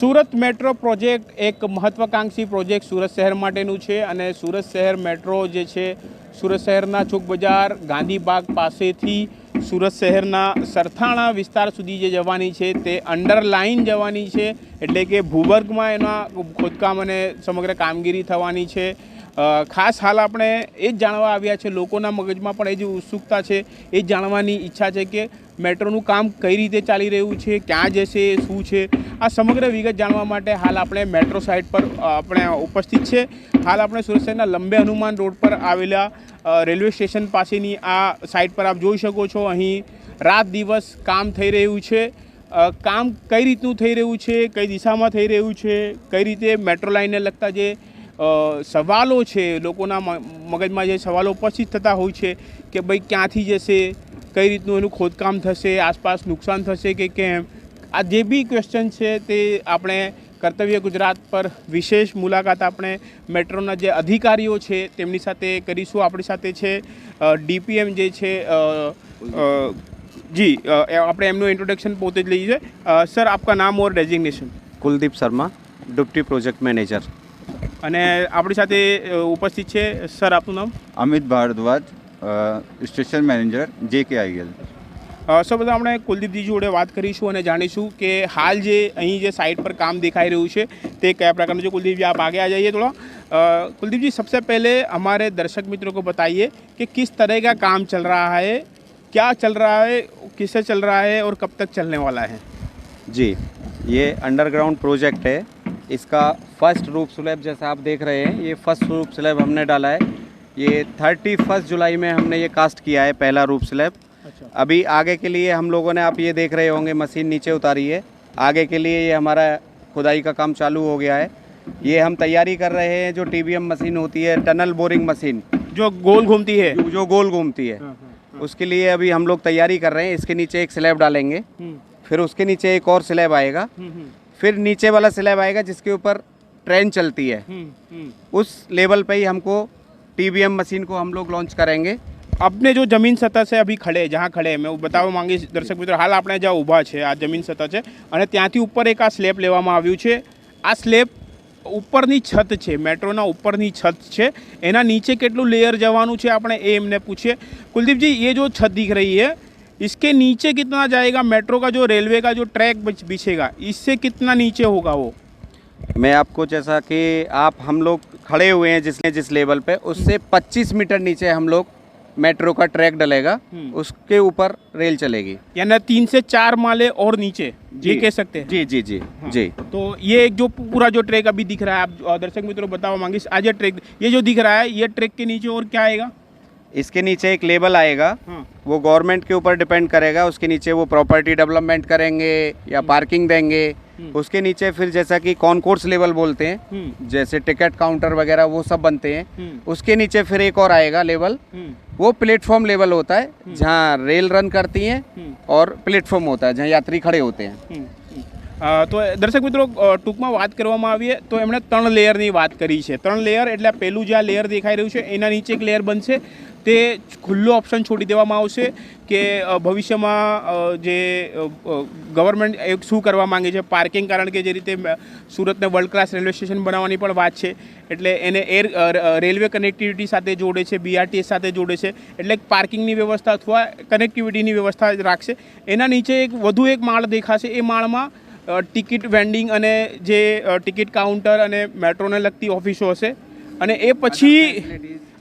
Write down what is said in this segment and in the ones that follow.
Surat metro project એક મહત્વાકાંક્ષી project Surat શહેર માટેનું છે અને સુરત શહેર મેટ્રો જે છે સુરત શહેરના ચોક બજાર ગાંધીબાગ પાસેથી સુરત શહેરના સરથાણા વિસ્તાર સુધી જે જવાની છે તે અંડરલાઇન જવાની છે, એટલે કે ભૂગર્ભમાં એના ખોદકામ અને સમગ્ર કામગીરી થવાની છે। ખાસ હાલ આપણે એ જ જાણવા આવ્યા છે, લોકોના મગજમાં પણ એ જ ઉત્સુકતા છે, એ જ જાણવાની ઈચ્છા છે કે મેટ્રોનું કામ કઈ રીતે ચાલી રહ્યું છે, ક્યાં જશે, શું છે, આ સમગ્ર વિગત જાણવા માટે હાલ આપણે મેટ્રો સાઇટ પર આપણે ઉપસ્થિત છે। હાલ આપણે સુરત શહેરના લંબે હનુમાન રોડ પર આવેલા રેલવે સ્ટેશન પાસેની આ સાઇટ પર આપ જોઈ શકો છો। અહીં રાત દિવસ કામ થઈ રહ્યું છે। કામ કઈ રીતનું થઈ રહ્યું છે, કઈ દિશામાં થઈ રહ્યું છે, કઈ રીતે મેટ્રો લાઇનને લગતા જે સવાલો છે, લોકોના મગજમાં જે સવાલો ઉપસ્થિત થતા હોય છે કે ભાઈ ક્યાંથી જશે, કઈ રીતનું એનું ખોદકામ થશે, આસપાસ નુકસાન થશે કે કેમ, આ જે બી ક્વેશ્ચન છે તે આપણે કર્તવ્ય ગુજરાત પર વિશેષ મુલાકાત આપણે મેટ્રોના જે અધિકારીઓ છે તેમની સાથે કરીશું। આપણી સાથે છે ડીપીએમ જે છે जी આપણે એમનું ઇન્ટ્રોડક્શન પોતે જ લઈએ। સર આપકા નામ ઓર designation? Kuldeep Sharma, deputy project manager. અને આપણી સાથે ઉપસ્થિત છે સર, આપનું નામ? Amit Bhardwaj, station manager JKIL। Sir બધા આપણે કુલદીપજી જોડે વાત કરીશું અને જાણીશું કે હાલ જે અહીં જે साइट पर काम दिखाई રહ્યું છે તે કયા પ્રકારનું છે। कुलदीप जी आप आगे आ जाइए थोड़ा। कुलदीप जी सबसे पहले हमारे दर्शक मित्रों को बताइए कि किस तरह का काम चल रहा है, क्या चल रहा है, किससे चल रहा है और कब तक चलने वाला है? जी, ये अंडरग्राउंड प्रोजेक्ट है। इसका फर्स्ट रूफ स्लैब जैसा आप देख रहे हैं, ये फर्स्ट रूफ स्लैब हमने डाला है। ये 31 जुलाई में हमने ये कास्ट किया है, पहला रूफ स्लैब। अच्छा। अभी आगे के लिए हम लोगों ने, आप ये देख रहे होंगे, मशीन नीचे उतारी है। आगे के लिए ये हमारा खुदाई का काम चालू हो गया है। ये हम तैयारी कर रहे हैं, जो TBM मशीन होती है, टनल बोरिंग मशीन, जो गोल घूमती है, जो गोल घूमती है, उसके लिए अभी हम लोग तैयारी कर रहे हैं। इसके नीचे एक स्लैब डालेंगे, फिर उसके नीचे एक और स्लैब आएगा, फिर नीचे वाला स्लैब आएगा जिसके ऊपर ट्रेन चलती है। उस लेवल पे ही हमको TBM मशीन को हम लोग लॉन्च करेंगे। अपने जो जमीन सतह से अभी खड़े जहाँ खड़े मैं बतावવા માંગીશ દર્શક મિત્રો, હાલ આપણે જ્યાં ઊભા છે આ જમીન સતહ છે અને ત્યાંથી ઉપર એક આ સ્લેબ લેવામાં આવ્યું છે। આ સ્લેબ ઉપરની છત છે, મેટ્રોના ઉપરની છત છે, એના નીચે કેટલું લેયર જવાનું છે આપણે એ એમને પૂછીએ। कुलदीप जी, ये जो छत दिख रही है इसके नीचे कितना जाएगा? मेट्रो का जो रेलवे का जो ट्रैक बिछेगा इससे कितना नीचे होगा वो? मैं आपको, जैसा कि आप हम लोग खड़े हुए हैं जिस लेवल पे, उससे 25 मीटर नीचे हम लोग मेट्रो का ट्रैक डलेगा, उसके ऊपर रेल चलेगी। यानी 3 से 4 माले और नीचे ये कह सकते हैं? जी जी जी हाँ। जी। तो ये एक जो पूरा जो ट्रैक अभी दिख रहा है, आप दर्शक मित्रों बताओ मांगिस, आज ये ट्रैक, ये जो दिख रहा है, ये ट्रैक के नीचे और क्या आएगा? इसके नीचे एक लेवल आएगा। हाँ। वो गवर्नमेंट के ऊपर डिपेंड करेगा। उसके नीचे वो प्रॉपर्टी डेवलपमेंट करेंगे या पार्किंग देंगे। उसके नीचे फिर जैसा कि कॉन्कोर्स लेवल बोलते हैं, जैसे टिकट काउंटर वगैरह वो सब बनते हैं। उसके नीचे फिर एक और आएगा लेवल, वो प्लेटफॉर्म लेवल होता है, जहाँ रेल रन करती हैं और प्लेटफॉर्म होता है जहाँ यात्री खड़े होते हैं। તો દર્શક મિત્રો ટૂંકમાં વાત કરવામાં આવીએ તો એમણે 3 લેયરની વાત કરી છે। 3 લેયર એટલે પેલું જે આ લેયર દેખાઈ રહ્યું છે એના નીચે એક લેયર બનશે, તે ખુલ્લો ઓપ્શન છોડી દેવામાં આવશે કે ભવિષ્યમાં જે ગવર્મેન્ટ શું કરવા માંગે છે પાર્કિંગ, કારણ કે જે રીતે સુરતને વર્લ્ડ ક્લાસ રેલવે સ્ટેશન બનાવવાની પણ વાત છે, એટલે એને રેલવે કનેક્ટિવિટી સાથે જોડે છે, BRTS સાથે જોડે છે, એટલે પાર્કિંગની વ્યવસ્થા અથવા કનેક્ટિવિટીની વ્યવસ્થા રાખશે। એના નીચે એક વધુ એક માળ દેખાશે, એ માળમાં ટિકિટ વેન્ડિંગ અને જે ટિકિટ કાઉન્ટર અને મેટ્રોને લગતી ઓફિસો હશે અને એ પછી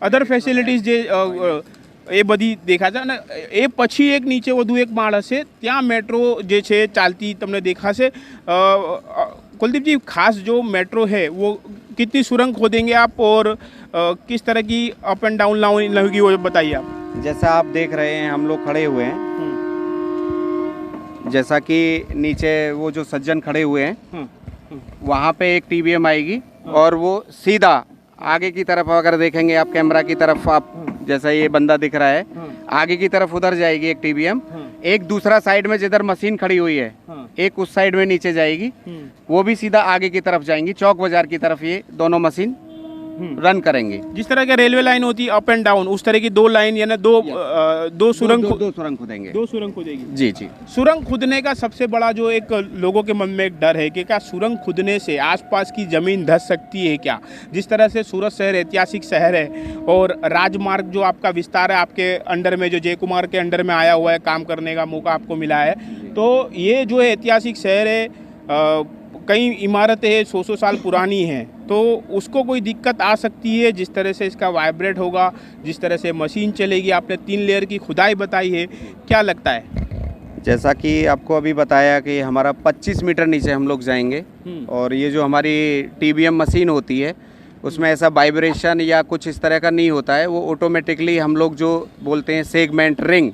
અધર ફેસિલિટીઝ જે એ બધી દેખાશે અને એ પછી એક નીચે વધુ એક માળ હશે, ત્યાં મેટ્રો જે છે ચાલતી તમને દેખાશે। कुलदीप जी, खास जो मेट्रो है वो कितनी सुरंग खोदेंगे आप और किस तरह की अप एंड डाउन लाइन लगेगी वो बताइए आप। जैसा आप देख रहे हैं, हम लोग खड़े हुए हैं, जैसा कि नीचे वो जो सज्जन खड़े हुए हैं वहाँ पे एक TBM आएगी और वो सीधा आगे की तरफ, अगर देखेंगे आप कैमरा की तरफ, आप जैसा ये बंदा दिख रहा है, आगे की तरफ उधर जाएगी एक TBM, एक दूसरा साइड में जिधर मशीन खड़ी हुई है एक उस साइड में नीचे जाएगी, वो भी सीधा आगे की तरफ जाएंगी, चौक बाजार की तरफ ये दोनों मशीन रन करेंगे। जिस तरह के रेलवे लाइन होती है अप एंड डाउन, उस तरह की 2 लाइन यानी दो सुरंग दो सुरंग खुदेंगे। 2 सुरंग खुदेगी। जी जी। सुरंग खुदने का सबसे बड़ा जो एक लोगों के मन में एक डर है कि क्या सुरंग खुदने से आसपास की जमीन धंस सकती है क्या? जिस तरह से सूरत शहर ऐतिहासिक शहर है और राजमार्ग जो आपका विस्तार है आपके अंडर में, जो जय कुमार के अंडर में आया हुआ है, काम करने का मौका आपको मिला है, तो ये जो है ऐतिहासिक शहर है, कई इमारतें 100 साल पुरानी हैं, तो उसको कोई दिक्कत आ सकती है जिस तरह से इसका वाइब्रेट होगा, जिस तरह से मशीन चलेगी? आपने 3 लेयर की खुदाई बताई है, क्या लगता है? जैसा कि आपको अभी बताया कि हमारा 25 मीटर नीचे हम लोग जाएंगे और ये जो हमारी TBM मशीन होती है उसमें ऐसा वाइब्रेशन या कुछ इस तरह का नहीं होता है। वो ऑटोमेटिकली हम लोग जो बोलते हैं सेगमेंट रिंग,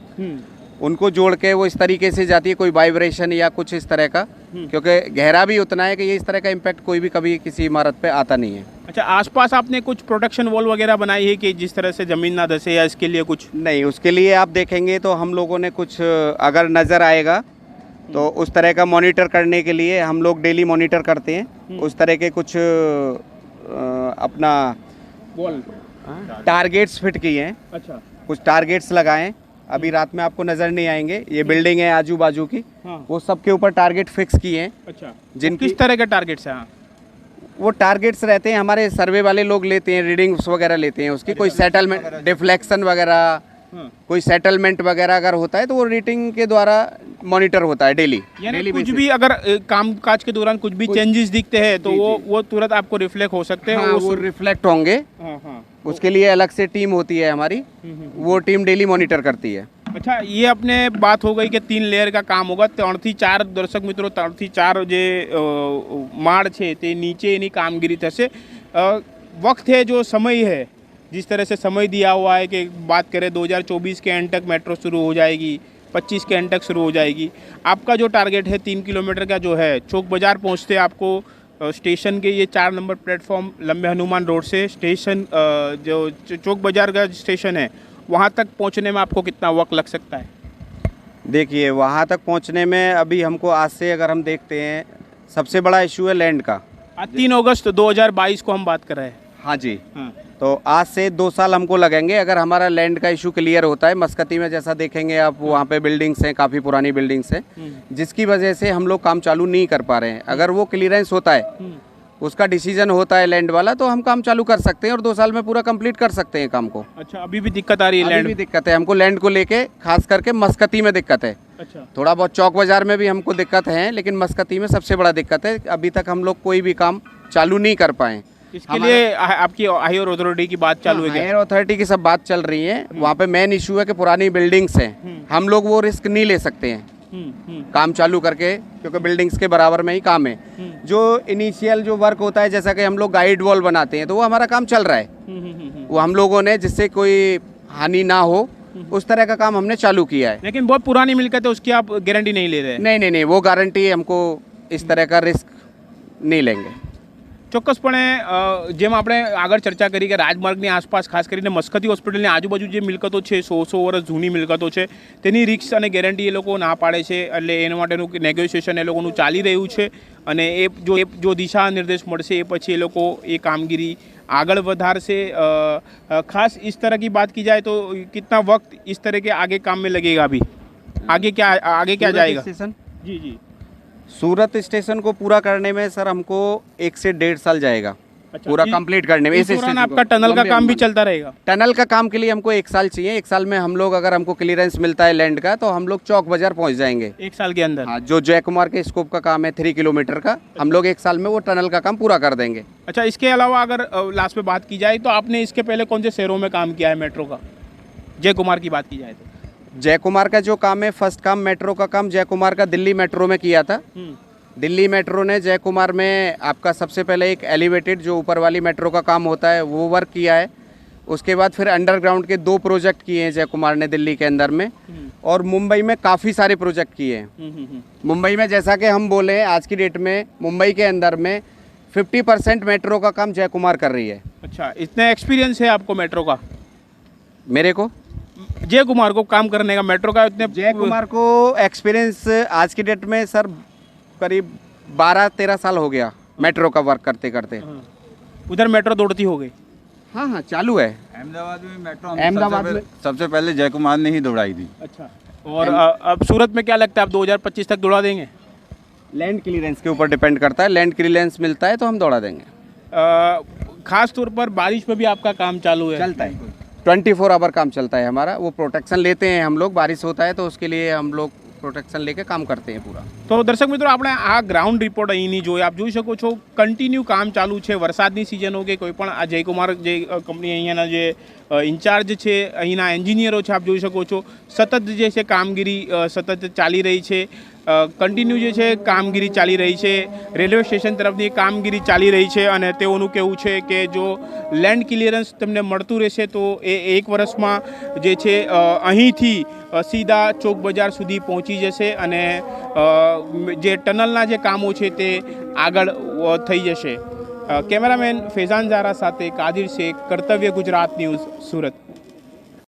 उनको जोड़ के वो इस तरीके से जाती है, कोई वाइब्रेशन या कुछ इस तरह का, क्योंकि गहरा भी उतना है कि ये इस तरह का इम्पैक्ट कोई भी कभी किसी इमारत पे आता नहीं है। अच्छा, आसपास आपने कुछ प्रोटेक्शन वॉल वगैरह बनाई है कि जिस तरह से ज़मीन ना धंसे, या इसके लिए कुछ? नहीं, उसके लिए आप देखेंगे तो हम लोगों ने कुछ अगर नज़र आएगा तो उस तरह का मॉनिटर करने के लिए हम लोग डेली मॉनिटर करते हैं। उस तरह के कुछ अपना वॉल टारगेट्स फिट किए हैं। अच्छा, कुछ टारगेट्स लगाएं, अभी रात में आपको नज़र नहीं आएंगे। ये बिल्डिंग है आजू बाजू की, हाँ। वो सबके ऊपर टारगेट फिक्स किए हैं। अच्छा, जिनकी किस तरह के टारगेट्स हैं? वो टारगेट्स रहते हैं, हमारे सर्वे वाले लोग लेते हैं, रीडिंग्स वगैरह लेते हैं उसकी, कोई सेटलमेंट डिफ्लेक्शन वगैरह, कोई सेटलमेंट वगैरह अगर होता है तो वो रेटिंग के द्वारा मॉनिटर होता है डेली। यानी कुछ भी अगर काम काज के दौरान कुछ भी चेंजेस दिखते हैं तो वो तुरंत आपको रिफ्लेक्ट हो सकते हैं। हाँ, वो रिफ्लेक्ट होंगे। उसके लिए अलग से टीम होती है हमारी, वो टीम डेली मॉनिटर करती है। अच्छा, ये अपने बात हो गई कि 3 लेयर का काम होगा। 3-4 દર્શક મિત્રો, 3-4 જે માળ છે તે નીચે એની કામગીરી થશે। वक्त है, जो समय है, जिस तरह से समय दिया हुआ है कि बात करें 2024 के एंड तक मेट्रो शुरू हो जाएगी, 25 के एंड तक शुरू हो जाएगी। आपका जो टारगेट है 3 किलोमीटर का जो है, चौक बाज़ार पहुँचते आपको स्टेशन के ये 4 नंबर प्लेटफॉर्म लंबे हनुमान रोड से स्टेशन, जो चौक बाज़ार का स्टेशन है, वहाँ तक पहुँचने में आपको कितना वक्त लग सकता है? देखिए, वहाँ तक पहुँचने में अभी हमको आज से अगर हम देखते हैं, सबसे बड़ा इशू है लैंड का। आज 3 अगस्त 2022 को हम बात कर रहे हैं। हाँ जी। तो आज से 2 साल हमको लगेंगे अगर हमारा लैंड का इशू क्लियर होता है। मस्कती में जैसा देखेंगे आप, वहाँ पे बिल्डिंग्स हैं, काफ़ी पुरानी बिल्डिंग्स हैं, जिसकी वजह से हम लोग काम चालू नहीं कर पा रहे हैं। अगर वो क्लियरेंस होता है, उसका डिसीजन होता है लैंड वाला, तो हम काम चालू कर सकते हैं और 2 साल में पूरा कंप्लीट कर सकते हैं काम को। अच्छा, अभी भी दिक्कत आ रही है? लैंड भी दिक्कत है हमको, लैंड को लेके खास करके मस्कती में दिक्कत है। अच्छा, थोड़ा बहुत चौक बाजार में भी हमको दिक्कत है, लेकिन मस्कती में सबसे बड़ा दिक्कत है। अभी तक हम लोग कोई भी काम चालू नहीं कर पाए। इसके लिए आपकी हायर अथॉरिटी की बात चालू है क्या? हायर अथॉरिटी की सब बात चल रही है। वहाँ पे मेन इशू है कि पुरानी बिल्डिंग्स हैं, हम लोग वो रिस्क नहीं ले सकते हैं काम चालू करके, क्योंकि बिल्डिंग्स के बराबर में ही काम है। जो इनिशियल जो वर्क होता है, जैसा कि हम लोग गाइड वॉल बनाते हैं, तो वो हमारा काम चल रहा है। वो हम लोगों ने, जिससे कोई हानि ना हो, उस तरह का काम हमने चालू किया है। लेकिन बहुत पुरानी मिलकत है, उसकी आप गारंटी नहीं ले रहे? नहीं, वो गारंटी हमको इस तरह का रिस्क नहीं लेंगे। ચોક્કસપણે જેમ આપણે આગળ ચર્ચા કરી કે રાજમાર્ગની આસપાસ ખાસ કરીને મસ્કતી હોસ્પિટલની આજુબાજુ જે મિલકતો છે, 100 વર્ષ જૂની મિલકતો છે, તેની રિસ્ક અને ગેરંટી એ લોકો ના પાડે છે। એટલે એના માટેનું નેગોશિએશન એ લોકોનું ચાલી રહ્યું છે અને જો દિશા નિર્દેશ મળશે એ પછી એ લોકો એ કામગીરી આગળ વધારશે। ખાસ इस तरह की बात की जाए तो कितना वक्त इस तरह के आगे काम में लगेगा? अभी आगे क्या जाएगा? जी जी। सूरत स्टेशन को पूरा करने में सर हमको 1 से 1.5 साल जाएगा। अच्छा, पूरा कंप्लीट करने में। इस दौरान आपका टनल का काम भी चलता रहेगा? टनल का काम के लिए हमको 1 साल चाहिए। 1 साल में हम लोग, अगर हमको क्लियरेंस मिलता है लैंड का, तो हम लोग चौक बाजार पहुंच जाएंगे 1 साल के अंदर। हाँ, जो जय कुमार के स्कोप का काम है 3 किलोमीटर का, हम लोग 1 साल में वो टनल का काम पूरा कर देंगे। अच्छा, इसके अलावा अगर लास्ट में बात की जाए तो आपने इसके पहले कौन से शहरों में काम किया है मेट्रो का? जय कुमार की बात की जाए तो जय कुमार का जो काम है, फर्स्ट काम मेट्रो का काम जय कुमार का दिल्ली मेट्रो में किया था। दिल्ली मेट्रो ने जय कुमार में आपका सबसे पहले एक एलिवेटेड, जो ऊपर वाली मेट्रो का काम होता है, वो वर्क किया है। उसके बाद फिर अंडरग्राउंड के 2 प्रोजेक्ट किए हैं जय कुमार ने दिल्ली के अंदर में, और मुंबई में काफ़ी सारे प्रोजेक्ट किए हैं। मुंबई में जैसा कि हम बोले, आज की डेट में मुंबई के अंदर में 50% मेट्रो का काम जय कुमार कर रही है। अच्छा, इतना एक्सपीरियंस है आपको मेट्रो का? मेरे को जय कुमार को काम करने का, मेट्रो का इतने? जय कुमार को एक्सपीरियंस आज की डेट में सर करीब 12-13 साल हो गया मेट्रो का वर्क करते करते। उधर मेट्रो दौड़ती हो गई? हाँ हाँ चालू है। अहमदाबाद में मेट्रो अहमदाबाद में सबसे पहले जय कुमार ने ही दौड़ाई थी। अच्छा, और अब सूरत में क्या लगता है, आप 2025 तक दौड़ा देंगे? लैंड क्लियरेंस के ऊपर डिपेंड करता है, लैंड क्लियरेंस मिलता है तो हम दौड़ा देंगे। खास तौर पर बारिश में भी आपका काम चालू है? चलता है, 24 आवर काम चलता है हमारा। वो प्रोटेक्शन लेते हैं हम लोग, बारिश होता है तो उसके लिए हम लोग પ્રોટેક્શન લેકે કામ કરતે हैं પૂરા। તો દર્શક મિત્રો, આપણે આ ગ્રાઉન્ડ રિપોર્ટ અહીંની જોઈ, આપ જોઈ શકો છો કન્ટિન્યુ કામ ચાલુ છે। વરસાદની સિઝન હોય કે કોઈ પણ, આ જયકુમાર જે કંપની અહીંયાના જે ઇન્ચાર્જ છે, અહીંના એન્જિનિયરો છે, આપ જોઈ શકો છો સતત જે છે કામગીરી સતત ચાલી રહી છે। કન્ટિન્યુ જે છે કામગીરી ચાલી રહી છે, રેલવે સ્ટેશન તરફની કામગીરી ચાલી રહી છે અને તેઓનું કહેવું છે કે જો લેન્ડ ક્લિયરન્સ તમને મળતું રહેશે તો એ 1 વર્ષમાં જે છે અહીંથી સીધા ચોક બજાર સુધી પહોંચી જશે અને જે ટનલના જે કામો છે તે આગળ થઈ જશે। કેમેરામેન ફેઝાન ઝારા સાથે કાદિર શેખ, કર્તવ્ય ગુજરાત ન્યૂઝ, સુરત।